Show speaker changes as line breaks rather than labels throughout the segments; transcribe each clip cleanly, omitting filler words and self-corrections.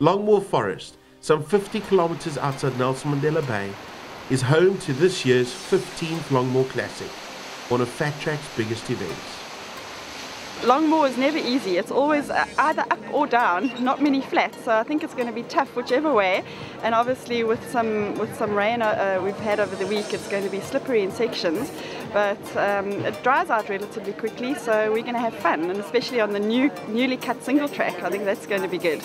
Longmore Forest, some 50 kilometers outside Nelson Mandela Bay, is home to this year's 15th Longmore Classic, one of Fat Track's biggest events.
Longmore is never easy. It's always either up or down, not many flats, so I think it's going to be tough whichever way. And obviously with some rain we've had over the week, it's going to be slippery in sections, but it dries out relatively quickly, so we're going to have fun, and especially on the newly cut single track, I think that's going to be good.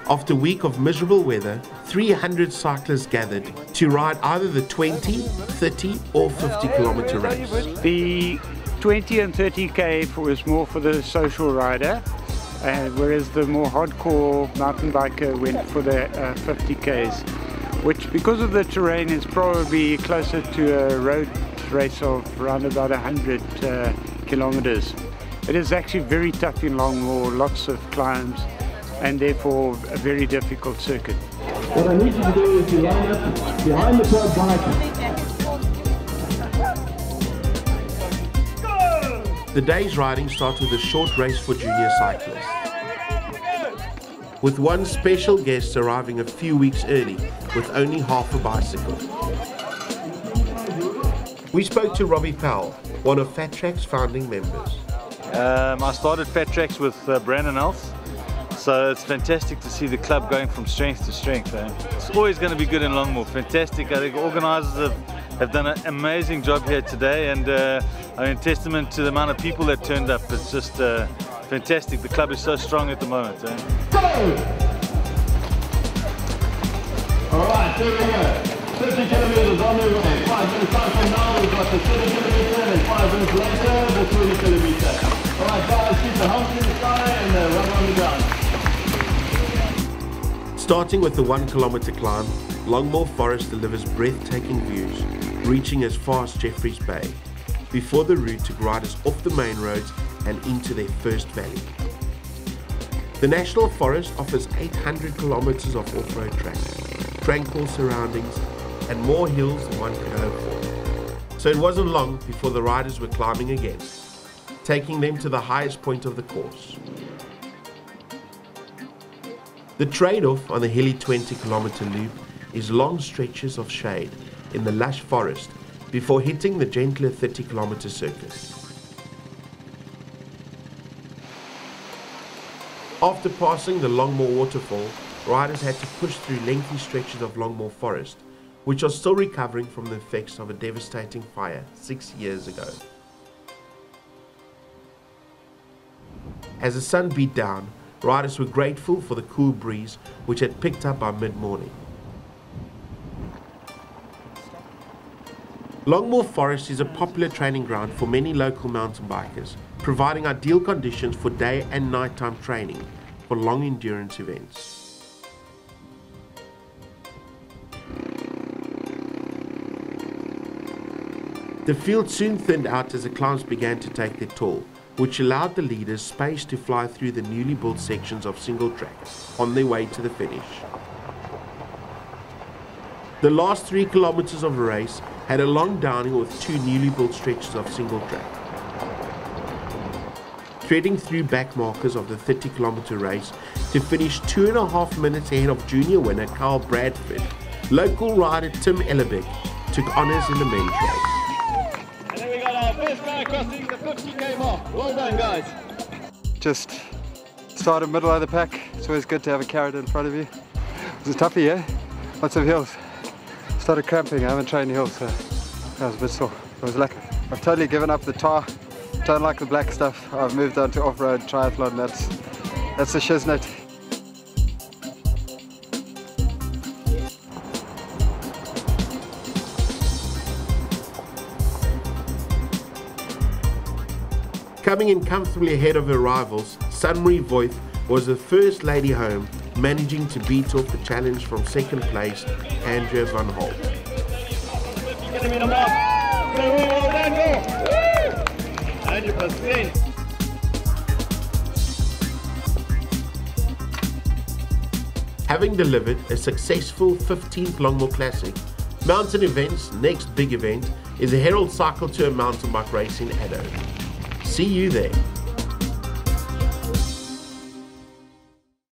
After a week of miserable weather, 300 cyclists gathered to ride either the 20, 30 or 50 kilometer race.
The 20 and 30k was more for the social rider, whereas the more hardcore mountain biker went for the 50ks, which because of the terrain is probably closer to a road race of around about 100 kilometers. It is actually very tough in Longmore, lots of climbs, and therefore a very difficult circuit.
What I need you to do is to line up behind the club bike.
The day's riding starts with a short race for junior cyclists, with one special guest arriving a few weeks early with only half a bicycle. We spoke to Robbie Powell, one of Fat Track's founding members.
I started Fat Tracks with Brandon Else, so it's fantastic to see the club going from strength to strength. It's always going to be good in Longmore. Fantastic. I think organisers have done an amazing job here today, and I mean, testament to the amount of people that turned up. It's just fantastic. The club is so strong at the moment.
Go! Alright, here we go. 50 kilometers on the way. 5 minutes time from now, we've got the 30 kilometer, and 5 minutes later, the 20 kilometer. Alright guys, keep the humps in the sky and rub on the ground.
Starting with the 1 kilometer climb, Longmore Forest delivers breathtaking views, reaching as far as Jeffreys Bay, before the route took riders off the main roads and into their first valley. The National Forest offers 800 kilometers of off-road track, tranquil surroundings, and more hills than one could hope for. So it wasn't long before the riders were climbing again, taking them to the highest point of the course. The trade-off on the hilly 20-kilometer loop is long stretches of shade in the lush forest before hitting the gentler 30-kilometer circuit. After passing the Longmore waterfall, riders had to push through lengthy stretches of Longmore Forest, which are still recovering from the effects of a devastating fire 6 years ago. As the sun beat down, riders were grateful for the cool breeze which had picked up by mid-morning. Longmore Forest is a popular training ground for many local mountain bikers, providing ideal conditions for day and nighttime training for long endurance events. The field soon thinned out as the climbs began to take their toll, which allowed the leaders space to fly through the newly built sections of single track on their way to the finish. The last 3 kilometers of the race had a long downhill with 2 newly built stretches of single track. Threading through back markers of the 30-kilometer race to finish 2.5 minutes ahead of junior winner Carl Bradford, local rider Tim Ellerbeck took honours in the men's race.
And then we got our first guy crossing the 50k mark. Well done guys.
Just started middle of the pack. It's always good to have a carrot in front of you. It was a toughie, yeah? Lots of hills. Started cramping, I haven't trained hills, so I was a bit sore. It was lucky. I've totally given up the tar. Don't like the black stuff. I've moved on to off-road triathlon. That's the shiznit.
Coming in comfortably ahead of her rivals, Sunmarie Voigt was the first lady home, managing to beat off the challenge from second place, Andrea van Holt.
100%.
Having delivered a successful 15th Longmore Classic, Mountain Events' next big event is the Herald Cycle Tour mountain bike race in Addo. See you there.